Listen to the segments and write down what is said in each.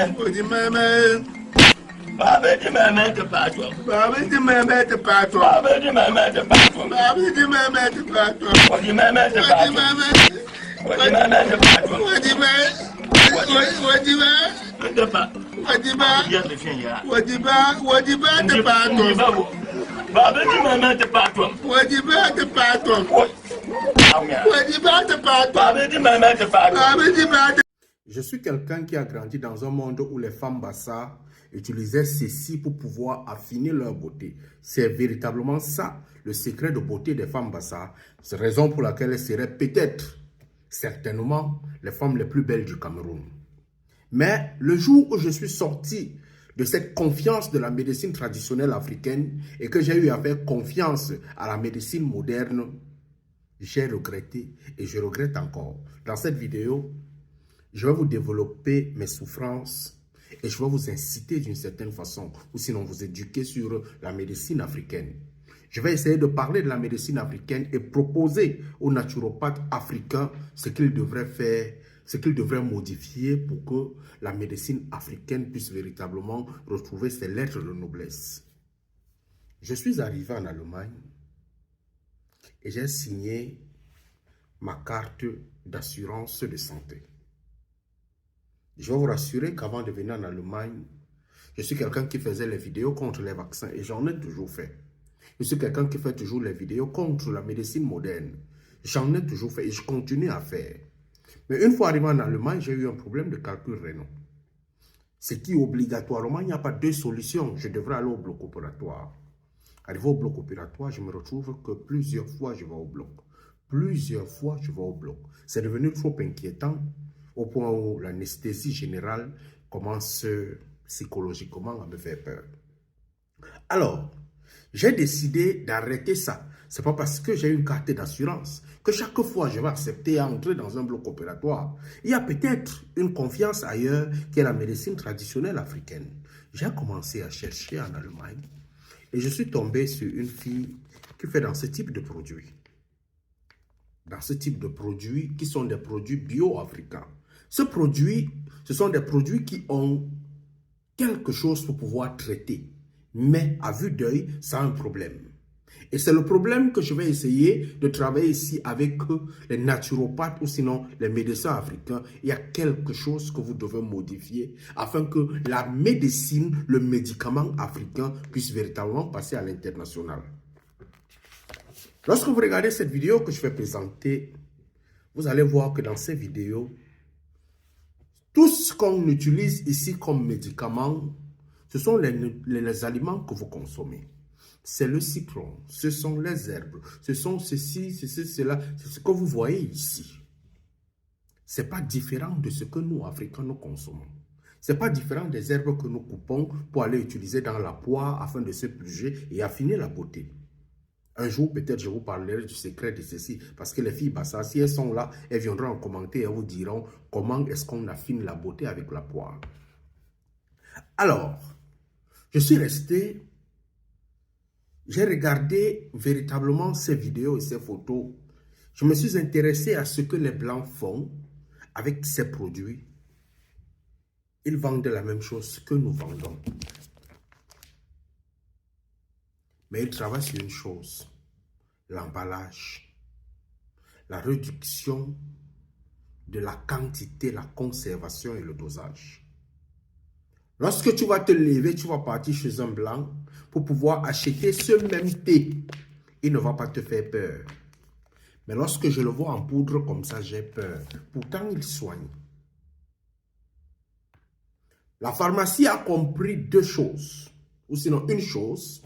Odi mama. Baba di mama te patwa. Baba di mama te patwa. Baba di mama te patwa. Baba di mama te patwa. Odi mama te Odi patwa. mama. Odi mama te patwa. Odi mama. Odi mama. Te pa. Odi mama. Dia te fin ya. Odi mama. Odi mama te patwa. Baba di mama te patwa. Odi mama te patwa. Odi mama te patwa. Baba di mama te patwa. Baba di mama te. Je suis quelqu'un qui a grandi dans un monde où les femmes bassa utilisaient ceci pour pouvoir affiner leur beauté. C'est véritablement ça, le secret de beauté des femmes bassa. C'est la raison pour laquelle elles seraient peut-être, certainement, les femmes les plus belles du Cameroun. Mais le jour où je suis sorti de cette confiance de la médecine traditionnelle africaine et que j'ai eu à faire confiance à la médecine moderne, j'ai regretté et je regrette encore. Dans cette vidéo, je vais vous développer mes souffrances et je vais vous inciter d'une certaine façon ou sinon vous éduquer sur la médecine africaine. Je vais essayer de parler de la médecine africaine et proposer aux naturopathes africains ce qu'ils devraient faire, ce qu'ils devraient modifier pour que la médecine africaine puisse véritablement retrouver ses lettres de noblesse. Je suis arrivé en Allemagne et j'ai signé ma carte d'assurance de santé. Je vais vous rassurer qu'avant de venir en Allemagne, je suis quelqu'un qui faisait les vidéos contre les vaccins et j'en ai toujours fait. Je suis quelqu'un qui fait toujours les vidéos contre la médecine moderne. J'en ai toujours fait et je continue à faire. Mais une fois arrivé en Allemagne, j'ai eu un problème de calcul rénal. Ce qui obligatoirement, il n'y a pas deux solutions. Je devrais aller au bloc opératoire. Arrivé au bloc opératoire, je me retrouve que plusieurs fois je vais au bloc. Plusieurs fois je vais au bloc. C'est devenu trop inquiétant au point où l'anesthésie générale commence psychologiquement à me faire peur. Alors, j'ai décidé d'arrêter ça. Ce n'est pas parce que j'ai une carte d'assurance que chaque fois je vais accepter à entrer dans un bloc opératoire. Il y a peut-être une confiance ailleurs qui est la médecine traditionnelle africaine. J'ai commencé à chercher en Allemagne et je suis tombé sur une fille qui fait dans ce type de produits. Dans ce type de produits qui sont des produits bio-africains. Ce sont des produits qui ont quelque chose pour pouvoir traiter. Mais à vue d'œil, ça a un problème. Et c'est le problème que je vais essayer de travailler ici avec les naturopathes ou sinon les médecins africains. Il y a quelque chose que vous devez modifier afin que la médecine, le médicament africain puisse véritablement passer à l'international. Lorsque vous regardez cette vidéo que je vais présenter, vous allez voir que dans ces vidéos, tout ce qu'on utilise ici comme médicaments, ce sont les aliments que vous consommez. C'est le citron, ce sont les herbes, ce sont ceci, ceci, cela, c'est ce que vous voyez ici. Ce n'est pas différent de ce que nous, Africains, nous consommons. Ce n'est pas différent des herbes que nous coupons pour aller utiliser dans la poire afin de se purger et affiner la beauté. Un jour, peut-être, je vous parlerai du secret de ceci. Parce que les filles Bassa, si elles sont là, elles viendront en commenter et elles vous diront comment est-ce qu'on affine la beauté avec la poire. Alors, je suis resté, j'ai regardé véritablement ces vidéos et ces photos. Je me suis intéressé à ce que les Blancs font avec ces produits. Ils vendent la même chose que nous vendons. Mais il travaille sur une chose, l'emballage, la réduction de la quantité, la conservation et le dosage. Lorsque tu vas te lever, tu vas partir chez un blanc pour pouvoir acheter ce même thé. Il ne va pas te faire peur. Mais lorsque je le vois en poudre comme ça, j'ai peur. Pourtant, il soigne. La pharmacie a compris deux choses, ou sinon une chose.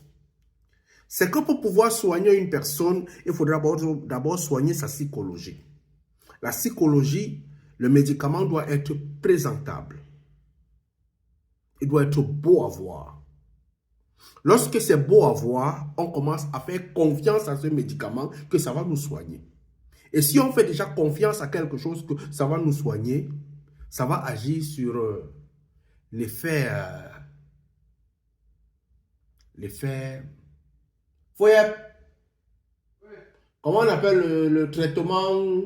C'est que pour pouvoir soigner une personne, il faudra d'abord soigner sa psychologie. La psychologie, le médicament doit être présentable. Il doit être beau à voir. Lorsque c'est beau à voir, on commence à faire confiance à ce médicament que ça va nous soigner. Et si on fait déjà confiance à quelque chose que ça va nous soigner, ça va agir sur l'effet... Comment on appelle le traitement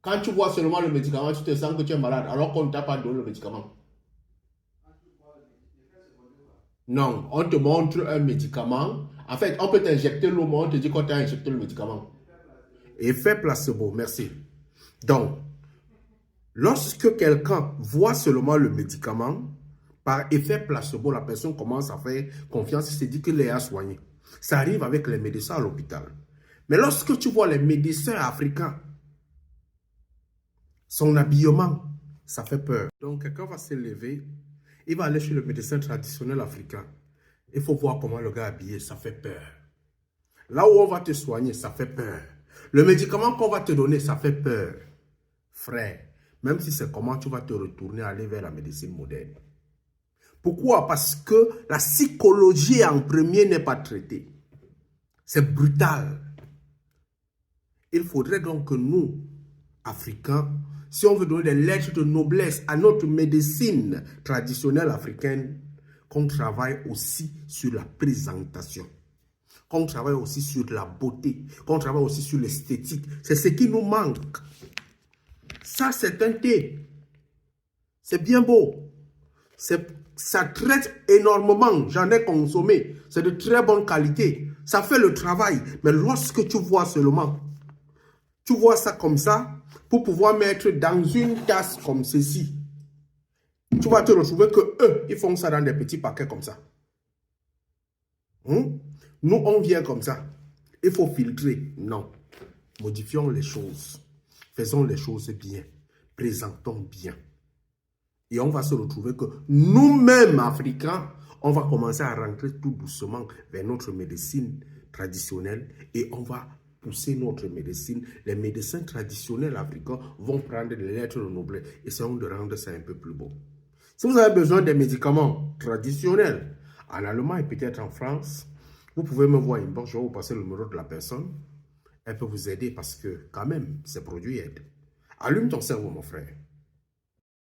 Quand tu vois seulement le médicament, tu te sens que tu es malade, alors qu'on ne t'a pas donné le médicament. Non, on te montre un médicament. En fait, on peut t'injecter l'eau, mais on te dit qu'on t'a injecté le médicament. Effet placebo, merci. Donc, lorsque quelqu'un voit seulement le médicament, par effet placebo, la personne commence à faire confiance et se dit qu'il est à soigner. Ça arrive avec les médecins à l'hôpital. Mais lorsque tu vois les médecins africains, son habillement, ça fait peur. Donc, quelqu'un va se lever, il va aller chez le médecin traditionnel africain. Il faut voir comment le gars est habillé, ça fait peur. Là où on va te soigner, ça fait peur. Le médicament qu'on va te donner, ça fait peur. Frère, même si c'est comment tu vas te retourner, aller vers la médecine moderne. Pourquoi? Parce que la psychologie en premier n'est pas traitée. C'est brutal. Il faudrait donc que nous, Africains, si on veut donner des lettres de noblesse à notre médecine traditionnelle africaine, qu'on travaille aussi sur la présentation, qu'on travaille aussi sur la beauté, qu'on travaille aussi sur l'esthétique. C'est ce qui nous manque. Ça, c'est un thé. C'est bien beau. Ça traite énormément. J'en ai consommé. C'est de très bonne qualité. Ça fait le travail. Mais lorsque tu vois seulement, tu vois ça comme ça, pour pouvoir mettre dans une tasse comme ceci, tu vas te retrouver que eux, ils font ça dans des petits paquets comme ça. Nous, on vient comme ça. Il faut filtrer. Non. Modifions les choses. Faisons les choses bien. Présentons bien. Et on va se retrouver que nous-mêmes, Africains, on va commencer à rentrer tout doucement vers notre médecine traditionnelle et on va pousser notre médecine. Les médecins traditionnels africains vont prendre les lettres de noblesse et essayer de rendre ça un peu plus beau. Si vous avez besoin des médicaments traditionnels en Allemagne et peut-être en France, vous pouvez me voir inbox, je vais vous passer le numéro de la personne. Elle peut vous aider parce que quand même, ces produits aident. Allume ton cerveau, mon frère.